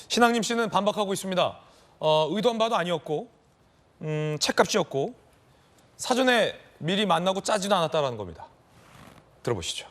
신앙님 씨는 반박하고 있습니다. 의도한 바도 아니었고 책값이었고 사전에 미리 만나고 짜지도 않았다는 겁니다. 들어보시죠.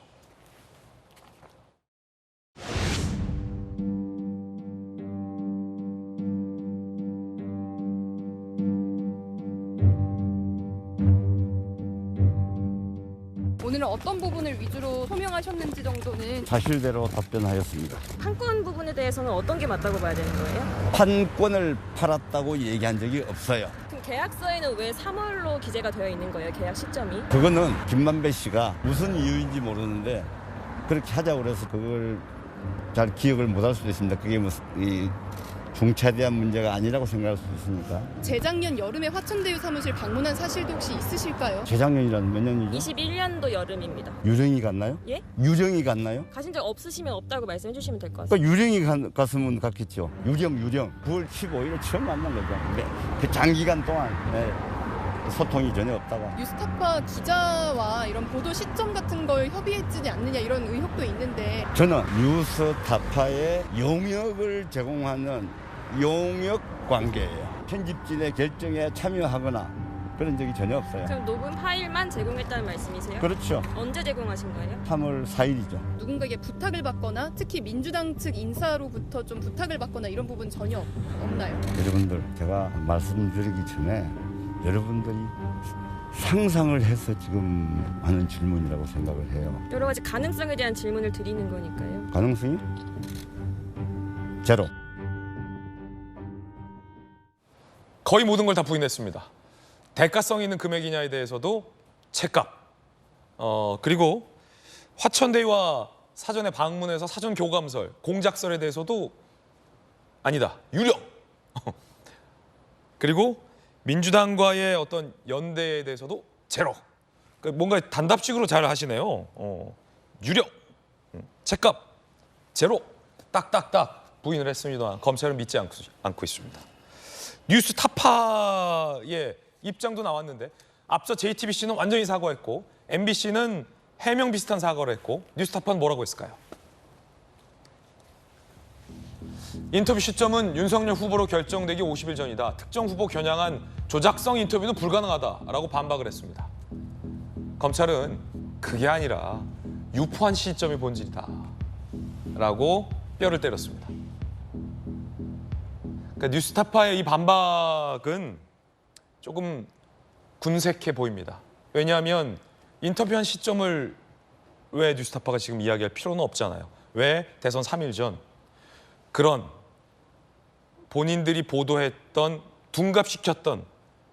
오늘은 어떤 부분을 위주로 소명하셨는지 정도는 사실대로 답변하였습니다. 판권 부분에 대해서는 어떤 게 맞다고 봐야 되는 거예요? 판권을 팔았다고 얘기한 적이 없어요. 그럼 계약서에는 왜 3월로 기재가 되어 있는 거예요? 계약 시점이? 그거는 김만배 씨가 무슨 이유인지 모르는데 그렇게 하자고 그래서 그걸 잘 기억을 못할 수도 있습니다. 그게 뭐 이 중차대한 문제가 아니라고 생각할 수도 있으니까. 재작년 여름에 화천대유 사무실 방문한 사실도 혹시 있으실까요? 재작년이라는 몇 년이죠? 21년도 여름입니다. 유령이 갔나요? 예? 유령이 갔나요? 가신 적 없으시면 없다고 말씀해 주시면 될 것 같습니다. 그러니까 유령이 갔으면 갔겠죠. 유령. 9월 15일에 처음 만난 거죠. 네. 그 장기간 동안 소통이 전혀 없다가. 뉴스타파 기자와 이런 보도 시점 같은 걸 협의했지 않느냐 이런 의혹도 있는데 저는 뉴스타파의 용역을 제공하는 용역 관계예요. 편집진의 결정에 참여하거나 그런 적이 전혀 없어요. 그럼 녹음 파일만 제공했다는 말씀이세요? 그렇죠. 언제 제공하신 거예요? 3월 4일이죠. 누군가에게 부탁을 받거나 특히 민주당 측 인사로부터 좀 부탁을 받거나 이런 부분 전혀 없나요? 여러분들, 제가 말씀드리기 전에 여러분들이 상상을 해서 지금 하는 질문이라고 생각을 해요. 여러 가지 가능성에 대한 질문을 드리는 거니까요. 가능성이? 제로. 거의 모든 걸 다 부인했습니다. 대가성 있는 금액이냐에 대해서도 책값. 그리고 화천대유와 사전에 방문해서 사전 교감설, 공작설에 대해서도 아니다. 유령. 그리고 민주당과의 어떤 연대에 대해서도 제로. 뭔가 단답식으로 잘 하시네요. 유령, 책값, 제로. 딱딱딱 부인을 했습니다. 검찰은 믿지 않고 있습니다. 뉴스타파의 입장도 나왔는데 앞서 JTBC는 완전히 사과했고 MBC는 해명 비슷한 사과를 했고 뉴스타파는 뭐라고 했을까요? 인터뷰 시점은 윤석열 후보로 결정되기 50일 전이다. 특정 후보 겨냥한 조작성 인터뷰는 불가능하다라고 반박을 했습니다. 검찰은 그게 아니라 유포한 시점이 본질이다 라고 뼈를 때렸습니다. 그러니까 뉴스타파의 이 반박은 조금 군색해 보입니다. 왜냐하면 인터뷰한 시점을 왜 뉴스타파가 지금 이야기할 필요는 없잖아요. 왜 대선 3일 전 그런 본인들이 보도했던 둔갑시켰던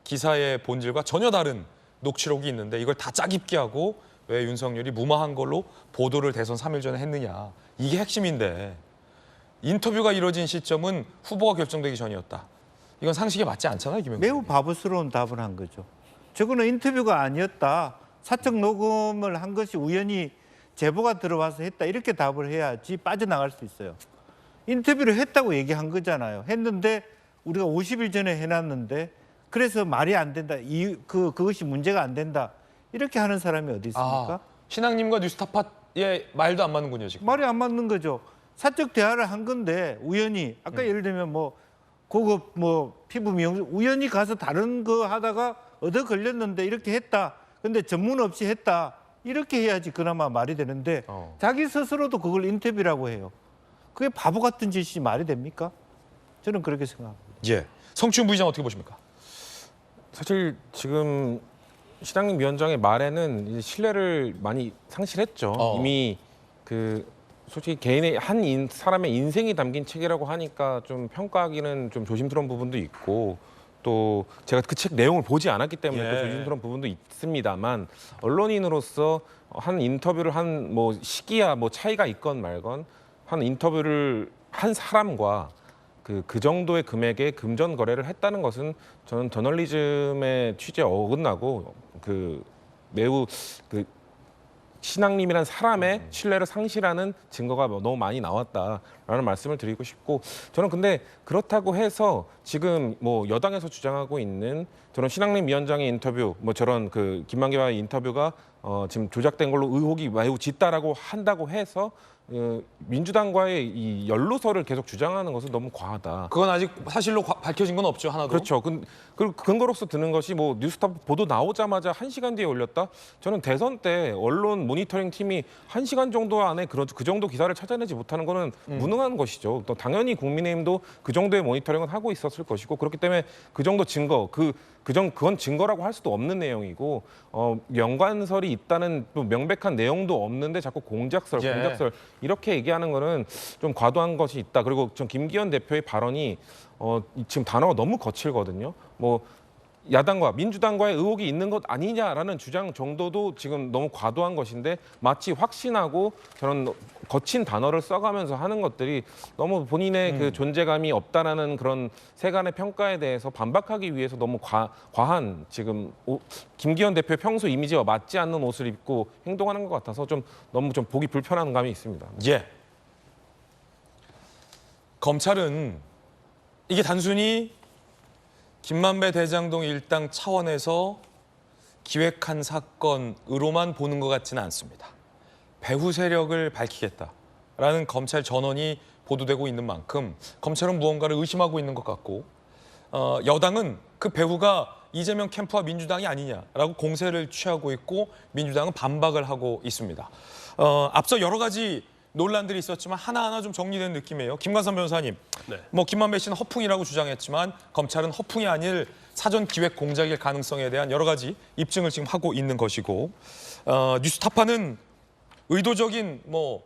기사의 본질과 전혀 다른 녹취록이 있는데 이걸 다 짜깁기 하고 왜 윤석열이 무마한 걸로 보도를 대선 3일 전에 했느냐. 이게 핵심인데 인터뷰가 이루어진 시점은 후보가 결정되기 전이었다. 이건 상식에 맞지 않잖아요, 김영준. 매우 바보스러운 답을 한 거죠. 저거는 인터뷰가 아니었다. 사적 녹음을 한 것이 우연히 제보가 들어와서 했다. 이렇게 답을 해야지 빠져나갈 수 있어요. 인터뷰를 했다고 얘기한 거잖아요. 했는데 우리가 50일 전에 해놨는데 그래서 말이 안 된다. 그것이 문제가 안 된다. 이렇게 하는 사람이 어디 있습니까? 신앙님과 뉴스타파의 말도 안 맞는군요, 지금. 말이 안 맞는 거죠. 사적 대화를 한 건데 우연히 아까 예를 들면 뭐 고급 피부 미용 우연히 가서 다른 거 하다가 얻어 걸렸는데 이렇게 했다. 근데 전문 없이 했다. 이렇게 해야지 그나마 말이 되는데 자기 스스로도 그걸 인터뷰라고 해요. 그게 바보 같은 짓이 말이 됩니까? 저는 그렇게 생각합니다. 예. 성추행 부의장 어떻게 보십니까? 사실 지금 신앙림 위원장의 말에는 이제 신뢰를 많이 상실했죠. 이미 솔직히 개인의 사람의 인생이 담긴 책이라고 하니까 좀 평가하기는 좀 조심스러운 부분도 있고 또 제가 그 책 내용을 보지 않았기 때문에 또 조심스러운 부분도 있습니다만 언론인으로서 한 인터뷰를 한 뭐 시기야 뭐 차이가 있건 말건 한 인터뷰를 한 사람과 그 정도의 금액의 금전 거래를 했다는 것은 저는 저널리즘의 취지에 어긋나고 매우 신앙님이란 사람의 신뢰를 상실하는 증거가 너무 많이 나왔다라는 말씀을 드리고 싶고 저는 근데 그렇다고 해서 지금 뭐 여당에서 주장하고 있는 저런 신앙님 위원장의 인터뷰 뭐 저런 김만배와의 인터뷰가 지금 조작된 걸로 의혹이 매우 짙다라고 한다고 해서 민주당과의 이 연루설을 계속 주장하는 것은 너무 과하다. 그건 아직 사실로 밝혀진 건 없죠, 하나도. 그렇죠. 그리고 근거로서 드는 것이 뭐 뉴스타파 보도 나오자마자 1시간 뒤에 올렸다? 저는 대선 때 언론 모니터링 팀이 1시간 정도 안에 그 정도 기사를 찾아내지 못하는 거는 무능한 것이죠. 또 당연히 국민의힘도 그 정도의 모니터링은 하고 있었을 것이고 그렇기 때문에 그 정도 증거, 그건 증거라고 할 수도 없는 내용이고 연관설이 있다는 또 명백한 내용도 없는데 자꾸 공작설 이렇게 얘기하는 거는 좀 과도한 것이 있다. 그리고 전 김기현 대표의 발언이 지금 단어가 너무 거칠거든요. 뭐 야당과 민주당과의 의혹이 있는 것 아니냐라는 주장 정도도 지금 너무 과도한 것인데 마치 확신하고 저런 거친 단어를 써가면서 하는 것들이 너무 본인의 그 존재감이 없다라는 그런 세간의 평가에 대해서 반박하기 위해서 너무 과한 지금 김기현 대표의 평소 이미지와 맞지 않는 옷을 입고 행동하는 것 같아서 너무 보기 불편한 감이 있습니다. 예. 검찰은 이게 단순히 김만배 대장동 일당 차원에서 기획한 사건으로만 보는 것 같지는 않습니다. 배후 세력을 밝히겠다라는 검찰 전원이 보도되고 있는 만큼 검찰은 무언가를 의심하고 있는 것 같고 여당은 그 배후가 이재명 캠프와 민주당이 아니냐라고 공세를 취하고 있고 민주당은 반박을 하고 있습니다. 앞서 여러 가지 논란들이 있었지만 하나하나 좀 정리된 느낌이에요. 김관삼 변호사님, 네. 뭐 김만배 씨는 허풍이라고 주장했지만 검찰은 허풍이 아닐 사전 기획 공작일 가능성에 대한 여러 가지 입증을 지금 하고 있는 것이고 뉴스타파는 의도적인 뭐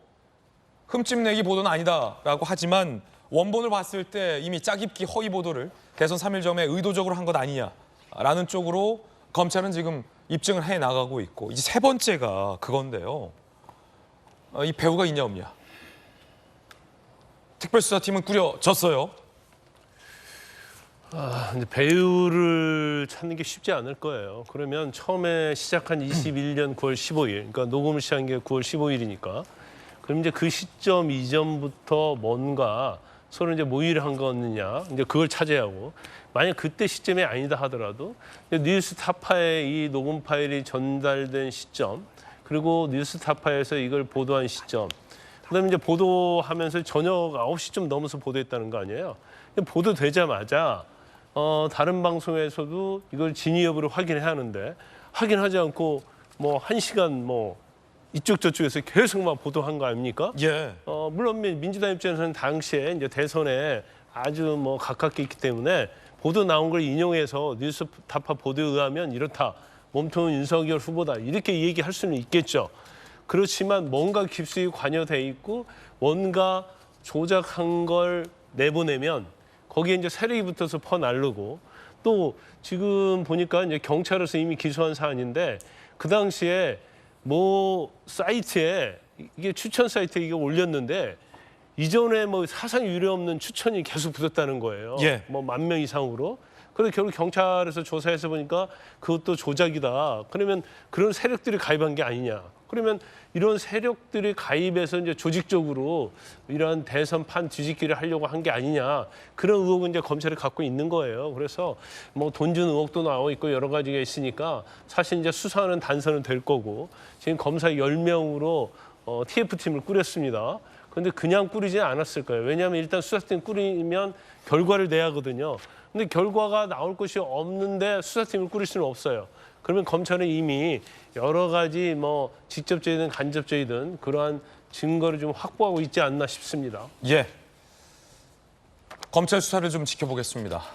흠집내기 보도는 아니다라고 하지만 원본을 봤을 때 이미 짜깁기 허위 보도를 대선 3일 전에 의도적으로 한 것 아니냐라는 쪽으로 검찰은 지금 입증을 해 나가고 있고 이제 세 번째가 그건데요. 이 배후가 있냐 없냐. 특별수사팀은 꾸려졌어요. 근데 배우를 찾는 게 쉽지 않을 거예요. 그러면 처음에 시작한 21년 9월 15일, 그러니까 녹음을 시작한 게 9월 15일이니까, 그럼 이제 그 시점 이전부터 뭔가 서로 이제 모의를 한 거느냐, 이제 그걸 찾아야 하고, 만약 그때 시점이 아니다 하더라도 뉴스타파에 이 녹음 파일이 전달된 시점, 그리고 뉴스타파에서 이걸 보도한 시점, 그다음에 이제 보도하면서 저녁 9시쯤 넘어서 보도했다는 거 아니에요? 보도되자마자 다른 방송에서도 이걸 진위 여부를 확인해야 하는데 확인하지 않고 뭐 1시간 뭐 이쪽 저쪽에서 계속 막 보도한 거 아닙니까? 예. 물론 민주당 입장에서는 당시에 이제 대선에 아주 뭐 가깝게 있기 때문에 보도 나온 걸 인용해서 뉴스타파 보도에 의하면 이렇다. 몸통은 윤석열 후보다 이렇게 얘기할 수는 있겠죠. 그렇지만 뭔가 깊숙이 관여돼 있고 뭔가 조작한 걸 내보내면 거기에 이제 세력이 붙어서 퍼날르고 또 지금 보니까 이제 경찰에서 이미 기소한 사안인데 그 당시에 뭐 사이트에 이게 추천 사이트에 이게 올렸는데 이전에 뭐 사상 유례 없는 추천이 계속 붙었다는 거예요. 예. 뭐 10,000명 이상으로. 그래서 결국 경찰에서 조사해서 보니까 그것도 조작이다. 그러면 그런 세력들이 가입한 게 아니냐. 그러면 이런 세력들이 가입해서 이제 조직적으로 이러한 대선판 뒤집기를 하려고 한 게 아니냐. 그런 의혹은 이제 검찰이 갖고 있는 거예요. 그래서 뭐 돈 준 의혹도 나오고 있고 여러 가지가 있으니까 사실 이제 수사는 단서는 될 거고 지금 검사 10명으로 TF팀을 꾸렸습니다. 그런데 그냥 꾸리지 않았을 거예요. 왜냐하면 일단 수사팀 꾸리면 결과를 내야 하거든요. 근데 결과가 나올 것이 없는데 수사팀을 꾸릴 수는 없어요. 그러면 검찰은 이미 여러 가지 뭐 직접적이든 간접적이든 그러한 증거를 좀 확보하고 있지 않나 싶습니다. 예. 검찰 수사를 좀 지켜보겠습니다.